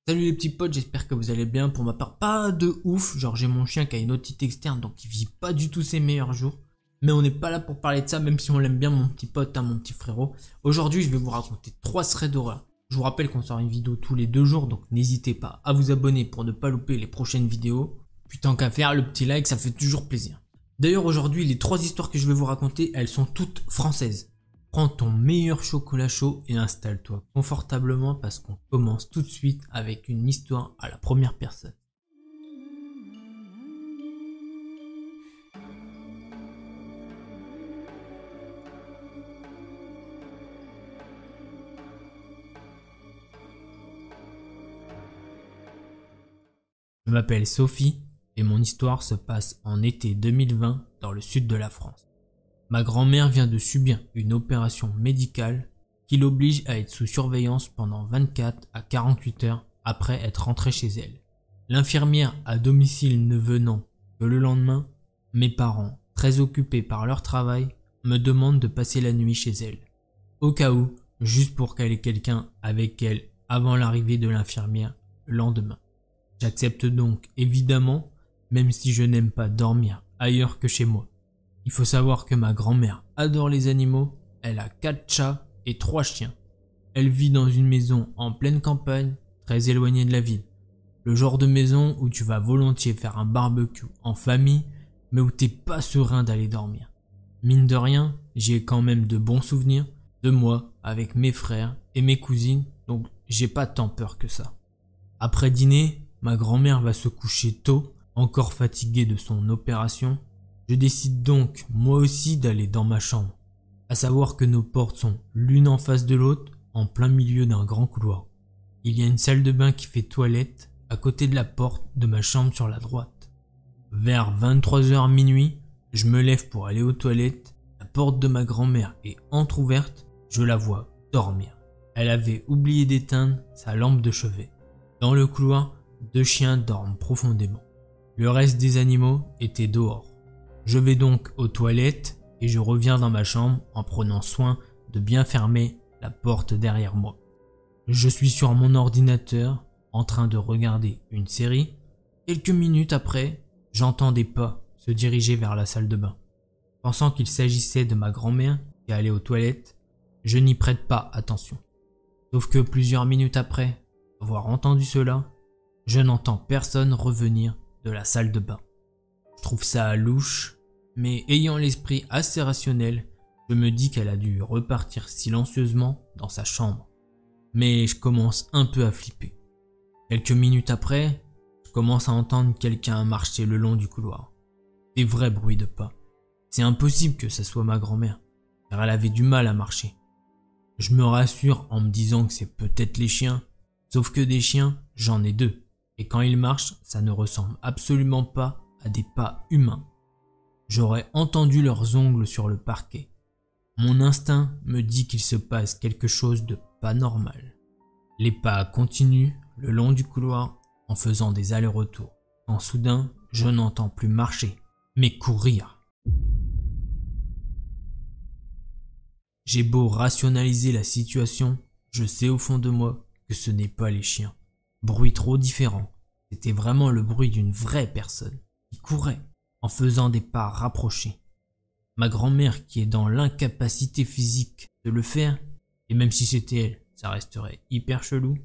Salut les petits potes, j'espère que vous allez bien. Pour ma part, pas de ouf. Genre j'ai mon chien qui a une otite externe, donc il vit pas du tout ses meilleurs jours. Mais on n'est pas là pour parler de ça, même si on l'aime bien, mon petit pote, hein, mon petit frérot. Aujourd'hui, je vais vous raconter 3 threads d'horreur. Je vous rappelle qu'on sort une vidéo tous les 2 jours, donc n'hésitez pas à vous abonner pour ne pas louper les prochaines vidéos. Puis tant qu'à faire, le petit like, ça fait toujours plaisir. D'ailleurs, aujourd'hui, les 3 histoires que je vais vous raconter, elles sont toutes françaises. Prends ton meilleur chocolat chaud et installe-toi confortablement parce qu'on commence tout de suite avec une histoire à la première personne. Je m'appelle Sophie et mon histoire se passe en été 2020 dans le sud de la France. Ma grand-mère vient de subir une opération médicale qui l'oblige à être sous surveillance pendant 24 à 48 heures après être rentrée chez elle. L'infirmière à domicile ne venant que le lendemain, mes parents, très occupés par leur travail, me demandent de passer la nuit chez elle. Au cas où, juste pour qu'elle ait quelqu'un avec elle avant l'arrivée de l'infirmière le lendemain. J'accepte donc évidemment, même si je n'aime pas dormir ailleurs que chez moi. Il faut savoir que ma grand-mère adore les animaux, elle a 4 chats et 3 chiens. Elle vit dans une maison en pleine campagne, très éloignée de la ville. Le genre de maison où tu vas volontiers faire un barbecue en famille, mais où t'es pas serein d'aller dormir. Mine de rien, j'y ai quand même de bons souvenirs de moi avec mes frères et mes cousines, donc j'ai pas tant peur que ça. Après dîner, ma grand-mère va se coucher tôt, encore fatiguée de son opération. Je décide donc, moi aussi, d'aller dans ma chambre. À savoir que nos portes sont l'une en face de l'autre, en plein milieu d'un grand couloir. Il y a une salle de bain qui fait toilette, à côté de la porte de ma chambre sur la droite. Vers 23h minuit, je me lève pour aller aux toilettes. La porte de ma grand-mère est entrouverte, je la vois dormir. Elle avait oublié d'éteindre sa lampe de chevet. Dans le couloir, 2 chiens dorment profondément. Le reste des animaux étaient dehors. Je vais donc aux toilettes et je reviens dans ma chambre en prenant soin de bien fermer la porte derrière moi. Je suis sur mon ordinateur en train de regarder une série. Quelques minutes après, j'entends des pas se diriger vers la salle de bain. Pensant qu'il s'agissait de ma grand-mère qui allait aux toilettes, je n'y prête pas attention. Sauf que plusieurs minutes après avoir entendu cela, je n'entends personne revenir de la salle de bain. Je trouve ça louche. Mais ayant l'esprit assez rationnel, je me dis qu'elle a dû repartir silencieusement dans sa chambre. Mais je commence un peu à flipper. Quelques minutes après, je commence à entendre quelqu'un marcher le long du couloir. Des vrais bruits de pas. C'est impossible que ce soit ma grand-mère, car elle avait du mal à marcher. Je me rassure en me disant que c'est peut-être les chiens, sauf que des chiens, j'en ai 2. Et quand ils marchent, ça ne ressemble absolument pas à des pas humains. J'aurais entendu leurs ongles sur le parquet. Mon instinct me dit qu'il se passe quelque chose de pas normal. Les pas continuent le long du couloir en faisant des allers-retours. Quand soudain, je n'entends plus marcher, mais courir. J'ai beau rationaliser la situation, je sais au fond de moi que ce n'est pas les chiens. Bruit trop différent. C'était vraiment le bruit d'une vraie personne qui courait en faisant des pas rapprochés. Ma grand-mère qui est dans l'incapacité physique de le faire, et même si c'était elle, ça resterait hyper chelou,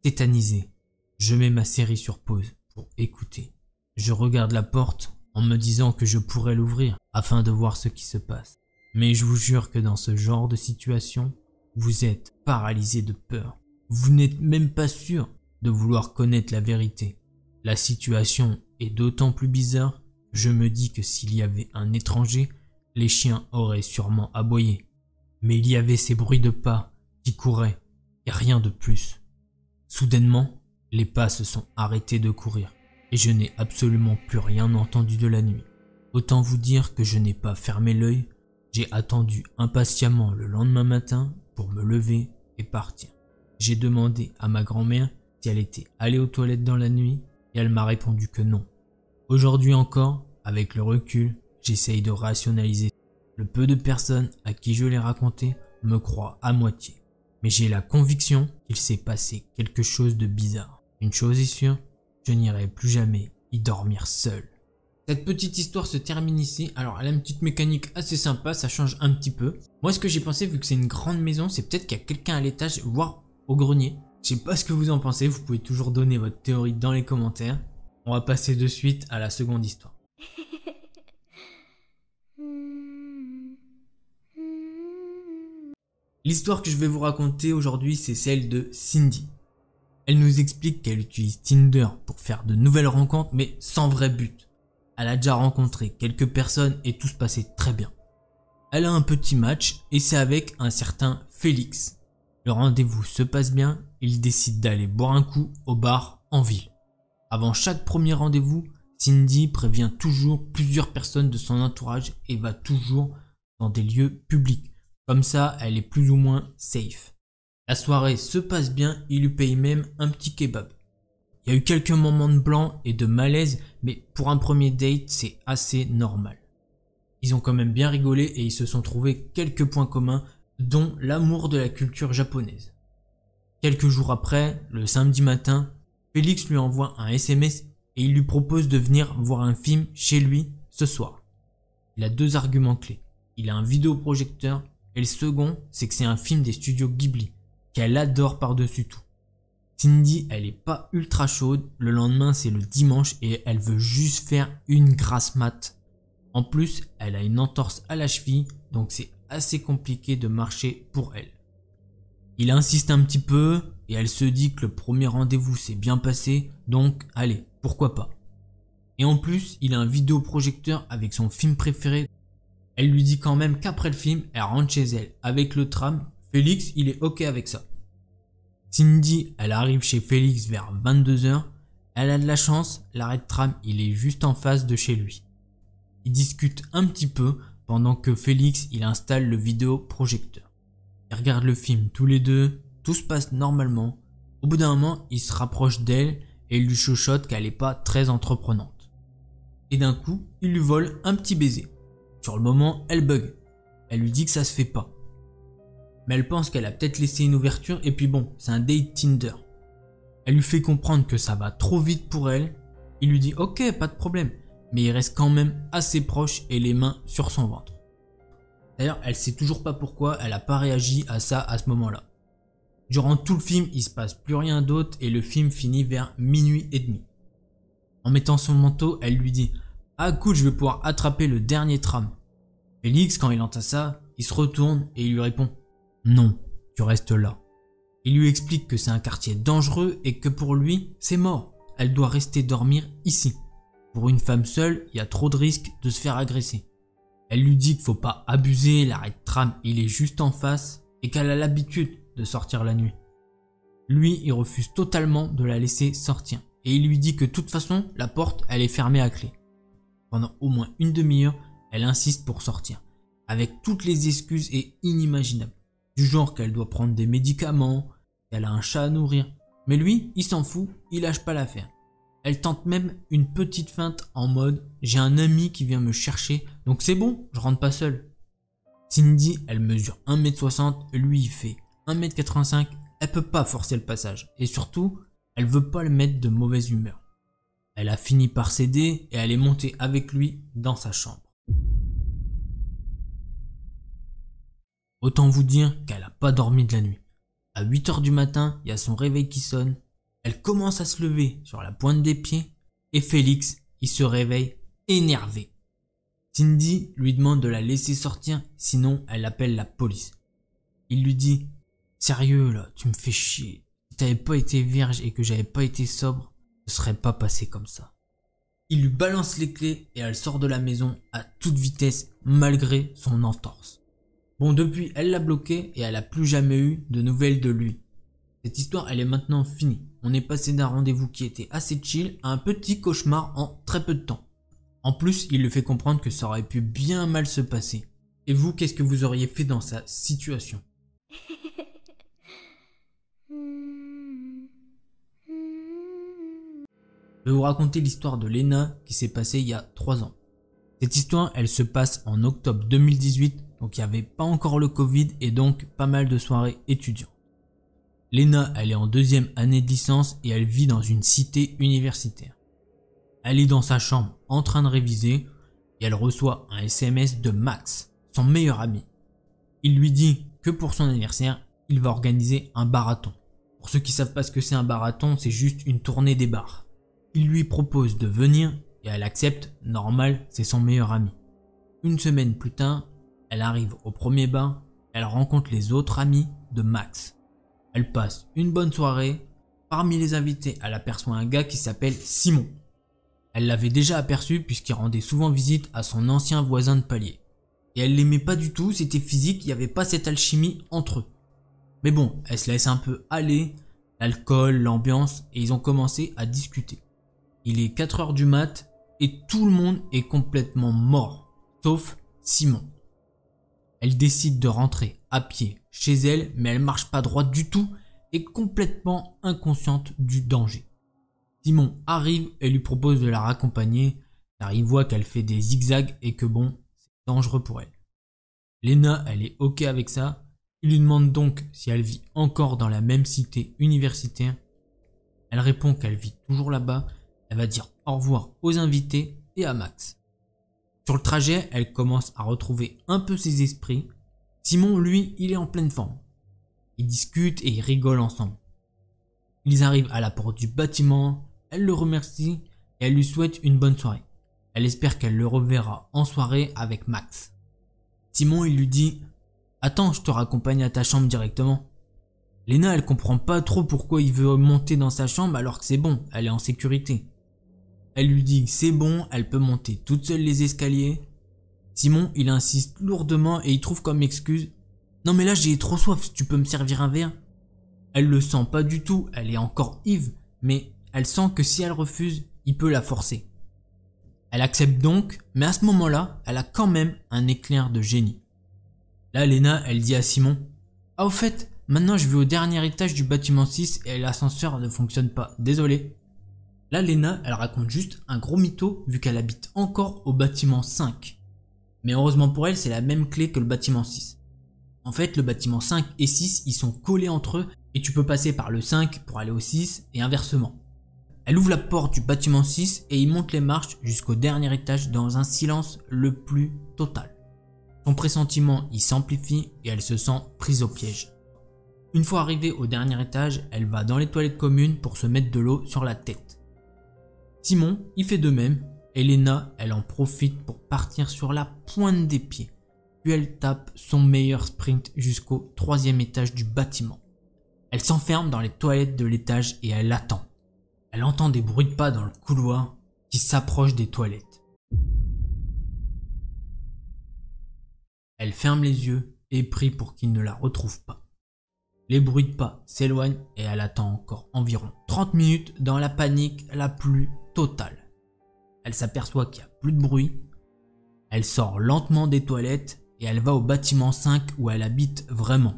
tétanisée. Je mets ma série sur pause pour écouter. Je regarde la porte en me disant que je pourrais l'ouvrir afin de voir ce qui se passe. Mais je vous jure que dans ce genre de situation, vous êtes paralysé de peur. Vous n'êtes même pas sûr de vouloir connaître la vérité. La situation est d'autant plus bizarre. Je me dis que s'il y avait un étranger, les chiens auraient sûrement aboyé. Mais il y avait ces bruits de pas qui couraient, et rien de plus. Soudainement, les pas se sont arrêtés de courir, et je n'ai absolument plus rien entendu de la nuit. Autant vous dire que je n'ai pas fermé l'œil, j'ai attendu impatiemment le lendemain matin pour me lever et partir. J'ai demandé à ma grand-mère si elle était allée aux toilettes dans la nuit, et elle m'a répondu que non. Aujourd'hui encore, avec le recul, j'essaye de rationaliser. Le peu de personnes à qui je l'ai raconté me croient à moitié. Mais j'ai la conviction qu'il s'est passé quelque chose de bizarre. Une chose est sûre, je n'irai plus jamais y dormir seul. Cette petite histoire se termine ici. Alors elle a une petite mécanique assez sympa, ça change un petit peu. Moi ce que j'ai pensé, vu que c'est une grande maison, c'est peut-être qu'il y a quelqu'un à l'étage, voire au grenier. Je sais pas ce que vous en pensez, vous pouvez toujours donner votre théorie dans les commentaires. On va passer de suite à la seconde histoire. L'histoire que je vais vous raconter aujourd'hui, c'est celle de Cindy. Elle nous explique qu'elle utilise Tinder pour faire de nouvelles rencontres, mais sans vrai but. Elle a déjà rencontré quelques personnes et tout se passait très bien. Elle a un petit match et c'est avec un certain Félix. Le rendez-vous se passe bien, ils décident d'aller boire un coup au bar en ville. Avant chaque premier rendez-vous, Cindy prévient toujours plusieurs personnes de son entourage et va toujours dans des lieux publics. Comme ça, elle est plus ou moins safe. La soirée se passe bien, il lui paye même un petit kebab. Il y a eu quelques moments de blanc et de malaise, mais pour un premier date, c'est assez normal. Ils ont quand même bien rigolé et ils se sont trouvés quelques points communs, dont l'amour de la culture japonaise. Quelques jours après, le samedi matin, Félix lui envoie un SMS et il lui propose de venir voir un film chez lui ce soir. Il a deux arguments clés. Il a un vidéoprojecteur et le second, c'est que c'est un film des studios Ghibli, qu'elle adore par-dessus tout. Cindy, elle est pas ultra chaude, le lendemain c'est le dimanche et elle veut juste faire une grasse mat. En plus, elle a une entorse à la cheville, donc c'est assez compliqué de marcher pour elle. Il insiste un petit peu et elle se dit que le premier rendez-vous s'est bien passé, donc allez, pourquoi pas. Et en plus, il a un vidéoprojecteur avec son film préféré. Elle lui dit quand même qu'après le film, elle rentre chez elle avec le tram. Félix, il est ok avec ça. Cindy, elle arrive chez Félix vers 22 h. Elle a de la chance, l'arrêt de tram, il est juste en face de chez lui. Ils discutent un petit peu pendant que Félix, il installe le vidéoprojecteur. Ils regardent le film tous les deux, tout se passe normalement. Au bout d'un moment, il se rapproche d'elle et il lui chuchote qu'elle n'est pas très entreprenante. Et d'un coup, il lui vole un petit baiser. Sur le moment, elle bug. Elle lui dit que ça se fait pas. Mais elle pense qu'elle a peut-être laissé une ouverture et puis bon, c'est un date Tinder. Elle lui fait comprendre que ça va trop vite pour elle. Il lui dit ok, pas de problème. Mais il reste quand même assez proche et les mains sur son ventre. D'ailleurs, elle sait toujours pas pourquoi elle a pas réagi à ça à ce moment-là. Durant tout le film, il se passe plus rien d'autre et le film finit vers minuit et demi. En mettant son manteau, elle lui dit « Ah cool, je vais pouvoir attraper le dernier tram ». Félix, quand il entend ça, il se retourne et il lui répond « Non, tu restes là ». Il lui explique que c'est un quartier dangereux et que pour lui, c'est mort. Elle doit rester dormir ici. Pour une femme seule, il y a trop de risques de se faire agresser. Elle lui dit qu'il faut pas abuser, l'arrêt de tram il est juste en face et qu'elle a l'habitude de sortir la nuit. Lui, il refuse totalement de la laisser sortir et il lui dit que de toute façon, la porte elle est fermée à clé. Pendant au moins une demi-heure, elle insiste pour sortir, avec toutes les excuses et inimaginables, du genre qu'elle doit prendre des médicaments, qu'elle a un chat à nourrir. Mais lui, il s'en fout, il lâche pas l'affaire. Elle tente même une petite feinte en mode « j'ai un ami qui vient me chercher, donc c'est bon, je rentre pas seule ». Cindy, elle mesure 1m60, lui il fait 1m85, elle peut pas forcer le passage. Et surtout, elle veut pas le mettre de mauvaise humeur. Elle a fini par céder et elle est montée avec lui dans sa chambre. Autant vous dire qu'elle a pas dormi de la nuit. À 8 h du matin, il y a son réveil qui sonne. Elle commence à se lever sur la pointe des pieds et Félix, il se réveille énervé. Cindy lui demande de la laisser sortir, sinon elle appelle la police. Il lui dit « Sérieux là, tu me fais chier. Si t'avais pas été vierge et que j'avais pas été sobre, ce serait pas passé comme ça. » Il lui balance les clés et elle sort de la maison à toute vitesse malgré son entorse. Bon, depuis, elle l'a bloqué et elle a plus jamais eu de nouvelles de lui. Cette histoire, elle est maintenant finie. On est passé d'un rendez-vous qui était assez chill à un petit cauchemar en très peu de temps. En plus, il lui fait comprendre que ça aurait pu bien mal se passer. Et vous, qu'est-ce que vous auriez fait dans sa situation? Je vais vous raconter l'histoire de Lena qui s'est passée il y a 3 ans. Cette histoire, elle se passe en octobre 2018, donc il n'y avait pas encore le Covid et donc pas mal de soirées étudiantes. Lena, elle est en 2e année de licence et elle vit dans une cité universitaire. Elle est dans sa chambre en train de réviser et elle reçoit un SMS de Max, son meilleur ami. Il lui dit que pour son anniversaire, il va organiser un barathon. Pour ceux qui savent pas ce que c'est un barathon, c'est juste une tournée des bars. Il lui propose de venir et elle accepte, normal, c'est son meilleur ami. Une semaine plus tard, elle arrive au premier bar, elle rencontre les autres amis de Max. Elle passe une bonne soirée. Parmi les invités, elle aperçoit un gars qui s'appelle Simon. Elle l'avait déjà aperçu puisqu'il rendait souvent visite à son ancien voisin de palier. Et elle l'aimait pas du tout, c'était physique, il n'y avait pas cette alchimie entre eux. Mais bon, elle se laisse un peu aller, l'alcool, l'ambiance, et ils ont commencé à discuter. Il est 4 heures du mat et tout le monde est complètement mort, sauf Simon. Elle décide de rentrer à pied chez elle, mais elle marche pas droite du tout et complètement inconsciente du danger. Simon arrive et lui propose de la raccompagner car il voit qu'elle fait des zigzags et que bon, c'est dangereux pour elle. Lena, elle est ok avec ça. Il lui demande donc si elle vit encore dans la même cité universitaire. Elle répond qu'elle vit toujours là-bas. Elle va dire au revoir aux invités et à Max. Sur le trajet, elle commence à retrouver un peu ses esprits. Simon, lui, il est en pleine forme. Ils discutent et ils rigolent ensemble. Ils arrivent à la porte du bâtiment, elle le remercie et elle lui souhaite une bonne soirée. Elle espère qu'elle le reverra en soirée avec Max. Simon, il lui dit « Attends, je te raccompagne à ta chambre directement. » Lena, elle comprend pas trop pourquoi il veut monter dans sa chambre alors que c'est bon, elle est en sécurité. Elle lui dit que c'est bon, elle peut monter toute seule les escaliers. Simon, il insiste lourdement et il trouve comme excuse « Non mais là j'ai trop soif, tu peux me servir un verre ?» Elle le sent pas du tout, elle est encore ivre, mais elle sent que si elle refuse, il peut la forcer. Elle accepte donc, mais à ce moment-là, elle a quand même un éclair de génie. Là, Lena, elle dit à Simon « Ah au fait, maintenant je vais au dernier étage du bâtiment 6 et l'ascenseur ne fonctionne pas, désolé. » Là, Lena, elle raconte juste un gros mytho vu qu'elle habite encore au bâtiment 5. Mais heureusement pour elle, c'est la même clé que le bâtiment 6. En fait, le bâtiment 5 et 6, ils sont collés entre eux et tu peux passer par le 5 pour aller au 6 et inversement. Elle ouvre la porte du bâtiment 6 et il monte les marches jusqu'au dernier étage dans un silence le plus total. Son pressentiment y s'amplifie et elle se sent prise au piège. Une fois arrivée au dernier étage, elle va dans les toilettes communes pour se mettre de l'eau sur la tête. Simon, il fait de même et Lena, elle en profite pour partir sur la pointe des pieds. Puis elle tape son meilleur sprint jusqu'au 3e étage du bâtiment. Elle s'enferme dans les toilettes de l'étage et elle attend. Elle entend des bruits de pas dans le couloir qui s'approchent des toilettes. Elle ferme les yeux et prie pour qu'ils ne la retrouvent pas. Les bruits de pas s'éloignent et elle attend encore environ 30 minutes dans la panique la plus totale. Elle s'aperçoit qu'il n'y a plus de bruit. Elle sort lentement des toilettes et elle va au bâtiment 5 où elle habite vraiment.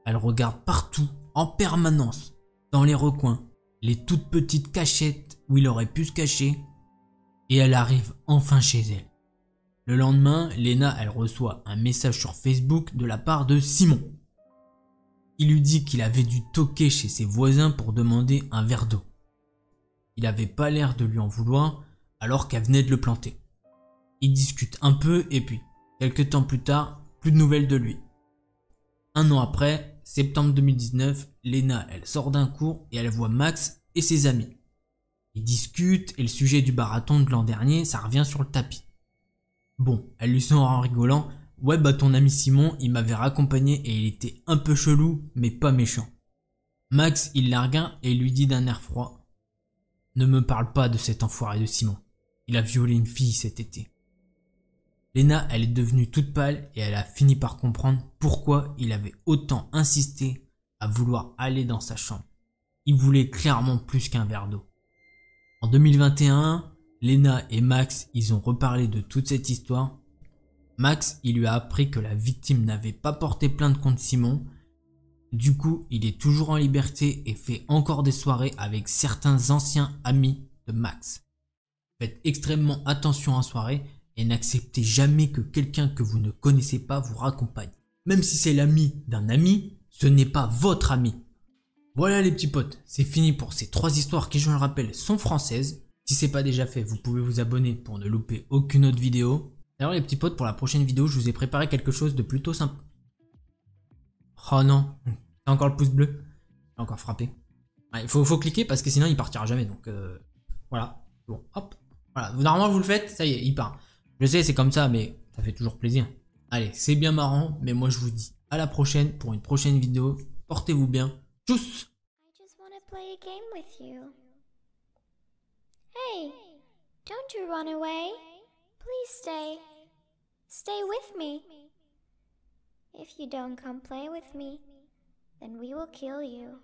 Elle regarde partout, en permanence, dans les recoins, les toutes petites cachettes où il aurait pu se cacher, et elle arrive enfin chez elle. Le lendemain, Lena, elle reçoit un message sur Facebook de la part de Simon. Il lui dit qu'il avait dû toquer chez ses voisins pour demander un verre d'eau. Il avait pas l'air de lui en vouloir alors qu'elle venait de le planter. Ils discutent un peu et puis, quelques temps plus tard, plus de nouvelles de lui. Un an après, septembre 2019, Lena, elle sort d'un cours et elle voit Max et ses amis. Ils discutent et le sujet du barathon de l'an dernier, ça revient sur le tapis. Bon, elle lui sort en rigolant « Ouais bah ton ami Simon, il m'avait raccompagné et il était un peu chelou, mais pas méchant. » Max, il la regarde et lui dit d'un air froid « Ne me parle pas de cet enfoiré de Simon. Il a violé une fille cet été. » Lena, elle est devenue toute pâle et elle a fini par comprendre pourquoi il avait autant insisté à vouloir aller dans sa chambre. Il voulait clairement plus qu'un verre d'eau. En 2021, Lena et Max, ils ont reparlé de toute cette histoire. Max, il lui a appris que la victime n'avait pas porté plainte contre Simon. Du coup, il est toujours en liberté et fait encore des soirées avec certains anciens amis de Max. Faites extrêmement attention en soirée et n'acceptez jamais que quelqu'un que vous ne connaissez pas vous raccompagne. Même si c'est l'ami d'un ami, ce n'est pas votre ami. Voilà les petits potes, c'est fini pour ces 3 histoires qui, je le rappelle, sont françaises. Si c'est pas déjà fait, vous pouvez vous abonner pour ne louper aucune autre vidéo. D'ailleurs les petits potes, pour la prochaine vidéo, je vous ai préparé quelque chose de plutôt simple. Oh non, c'est encore le pouce bleu. J'ai encore frappé. Il faut cliquer parce que sinon il partira jamais, donc voilà. Bon, hop. Voilà, normalement vous le faites, ça y est, il part. Je sais, c'est comme ça, mais ça fait toujours plaisir. Allez, c'est bien marrant, mais moi je vous dis à la prochaine pour une prochaine vidéo. Portez-vous bien. Tchuss! I just want to play a game with you. Hey, don't you run away. Please stay. Stay with me. If you don't come play with me, then we will kill you.